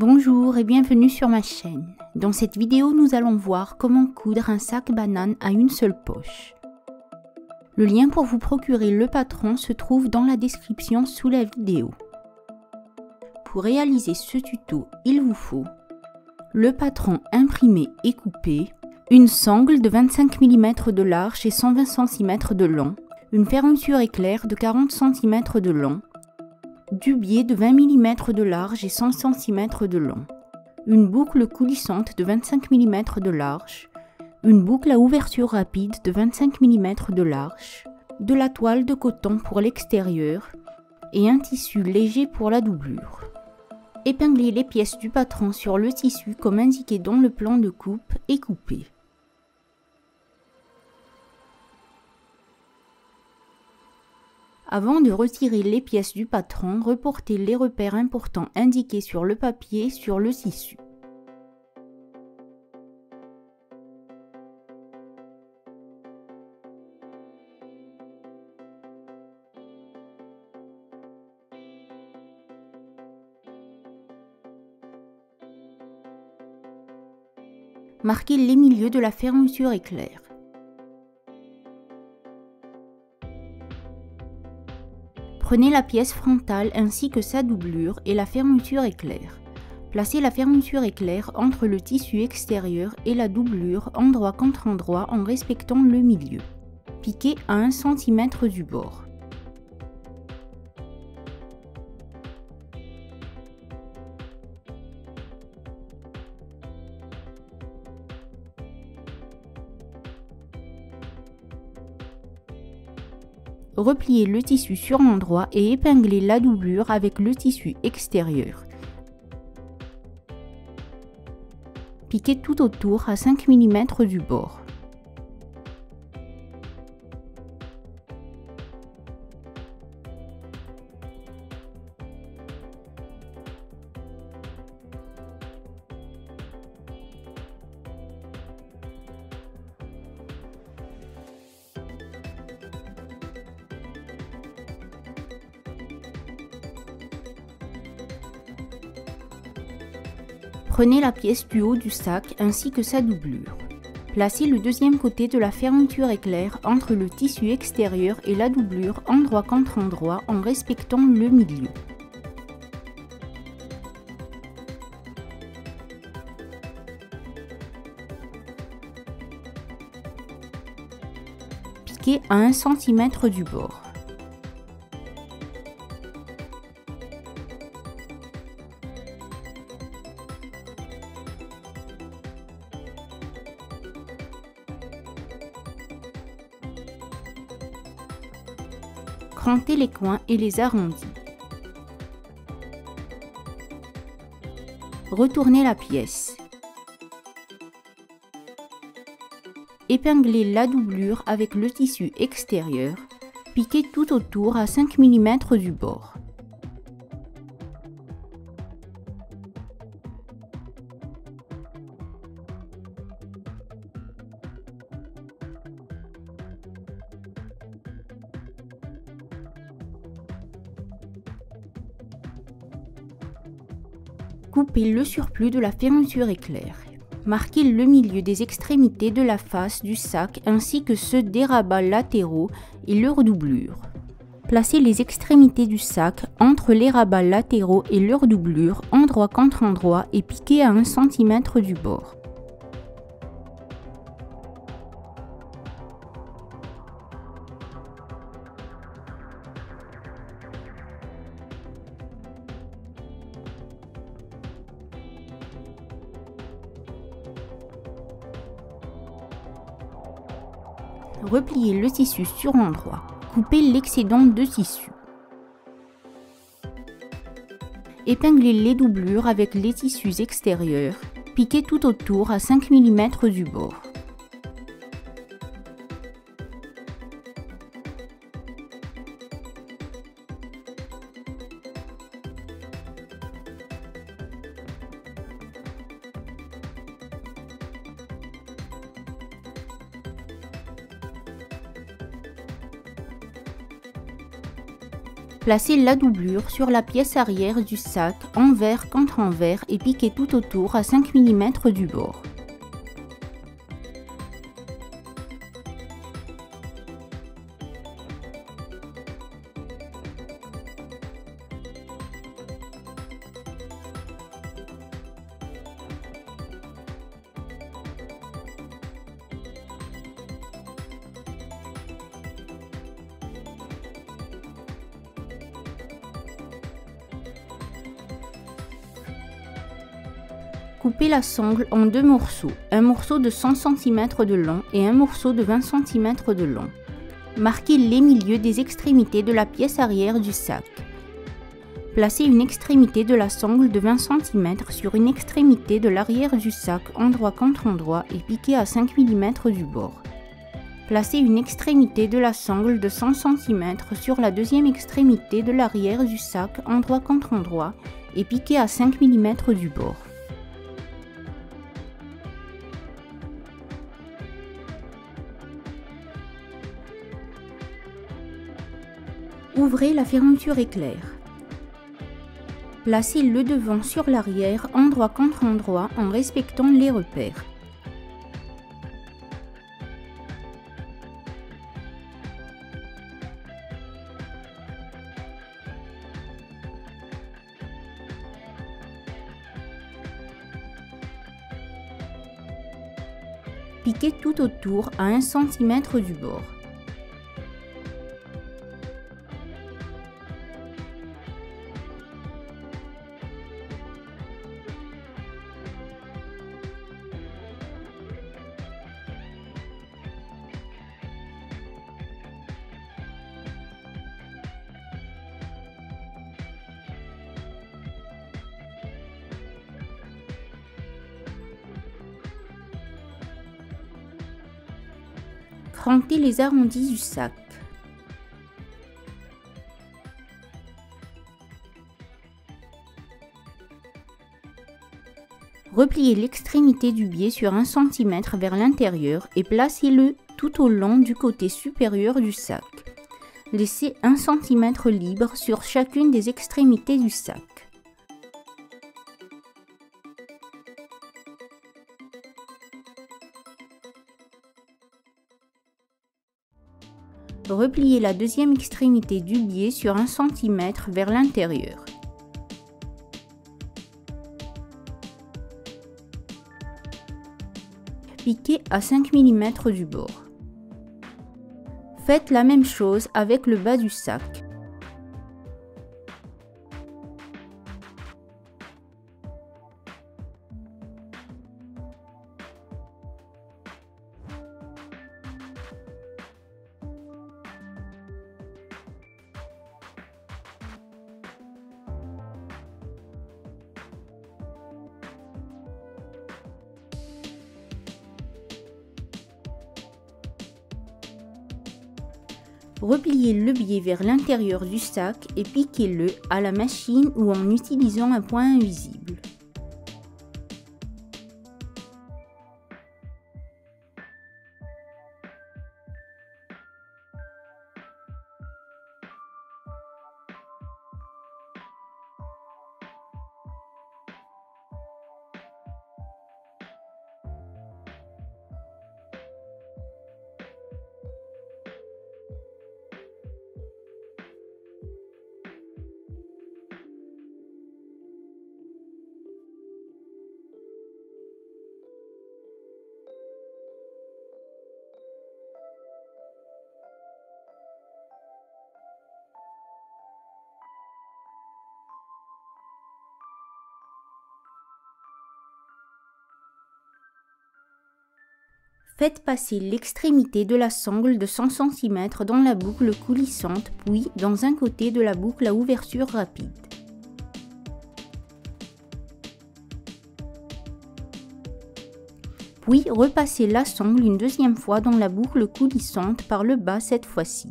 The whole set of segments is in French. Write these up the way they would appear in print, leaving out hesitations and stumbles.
Bonjour et bienvenue sur ma chaîne. Dans cette vidéo, nous allons voir comment coudre un sac banane à une seule poche. Le lien pour vous procurer le patron se trouve dans la description sous la vidéo. Pour réaliser ce tuto, il vous faut le patron imprimé et coupé, une sangle de 25 mm de large et 120 cm de long, une fermeture éclair de 40 cm de long, du biais de 20 mm de large et 100 cm de long, une boucle coulissante de 25 mm de large, une boucle à ouverture rapide de 25 mm de large, de la toile de coton pour l'extérieur et un tissu léger pour la doublure. Épinglez les pièces du patron sur le tissu comme indiqué dans le plan de coupe et coupez. Avant de retirer les pièces du patron, reportez les repères importants indiqués sur le papier sur le tissu. Marquez les milieux de la fermeture éclair. Prenez la pièce frontale ainsi que sa doublure et la fermeture éclair. Placez la fermeture éclair entre le tissu extérieur et la doublure endroit contre endroit en respectant le milieu. Piquez à 1 cm du bord. Repliez le tissu sur l'endroit et épinglez la doublure avec le tissu extérieur. Piquez tout autour à 5 mm du bord. Prenez la pièce du haut du sac ainsi que sa doublure. Placez le deuxième côté de la fermeture éclair entre le tissu extérieur et la doublure endroit contre endroit en respectant le milieu. Piquez à 1 cm du bord. Crantez les coins et les arrondis. Retournez la pièce. Épinglez la doublure avec le tissu extérieur. Piquez tout autour à 5 mm du bord. Coupez le surplus de la fermeture éclair. Marquez le milieu des extrémités de la face du sac ainsi que ceux des rabats latéraux et leur doublure. Placez les extrémités du sac entre les rabats latéraux et leur doublure endroit contre endroit et piquez à 1 cm du bord. Repliez le tissu sur l'endroit. Coupez l'excédent de tissu. Épinglez les doublures avec les tissus extérieurs. Piquez tout autour à 5 mm du bord. Placez la doublure sur la pièce arrière du sac, envers contre envers, et piquez tout autour à 5 mm du bord. Coupez la sangle en deux morceaux, un morceau de 100 cm de long et un morceau de 20 cm de long. Marquez les milieux des extrémités de la pièce arrière du sac. Placez une extrémité de la sangle de 20 cm sur une extrémité de l'arrière du sac endroit contre endroit et piquez à 5 mm du bord. Placez une extrémité de la sangle de 100 cm sur la deuxième extrémité de l'arrière du sac endroit contre endroit et piquez à 5 mm du bord. Ouvrez la fermeture éclair. Placez le devant sur l'arrière, endroit contre endroit, en respectant les repères. Piquez tout autour à 1 cm du bord. Crantez les arrondis du sac. Repliez l'extrémité du biais sur 1 cm vers l'intérieur et placez-le tout au long du côté supérieur du sac. Laissez 1 cm libre sur chacune des extrémités du sac. Repliez la deuxième extrémité du biais sur 1 cm vers l'intérieur. Piquez à 5 mm du bord. Faites la même chose avec le bas du sac. Repliez le biais vers l'intérieur du sac et piquez-le à la machine ou en utilisant un point invisible. Faites passer l'extrémité de la sangle de 100 cm dans la boucle coulissante, puis dans un côté de la boucle à ouverture rapide. Puis repassez la sangle une deuxième fois dans la boucle coulissante par le bas cette fois-ci.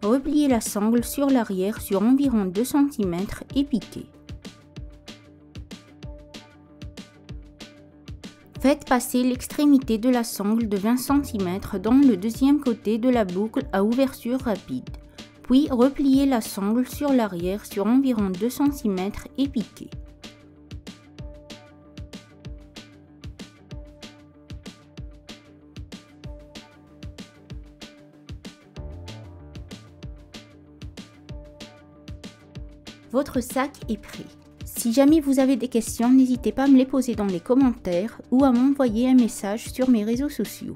Repliez la sangle sur l'arrière sur environ 2 cm et piquez. Faites passer l'extrémité de la sangle de 20 cm dans le deuxième côté de la boucle à ouverture rapide. Puis repliez la sangle sur l'arrière sur environ 2 cm et piquez. Votre sac est prêt. Si jamais vous avez des questions, n'hésitez pas à me les poser dans les commentaires ou à m'envoyer un message sur mes réseaux sociaux.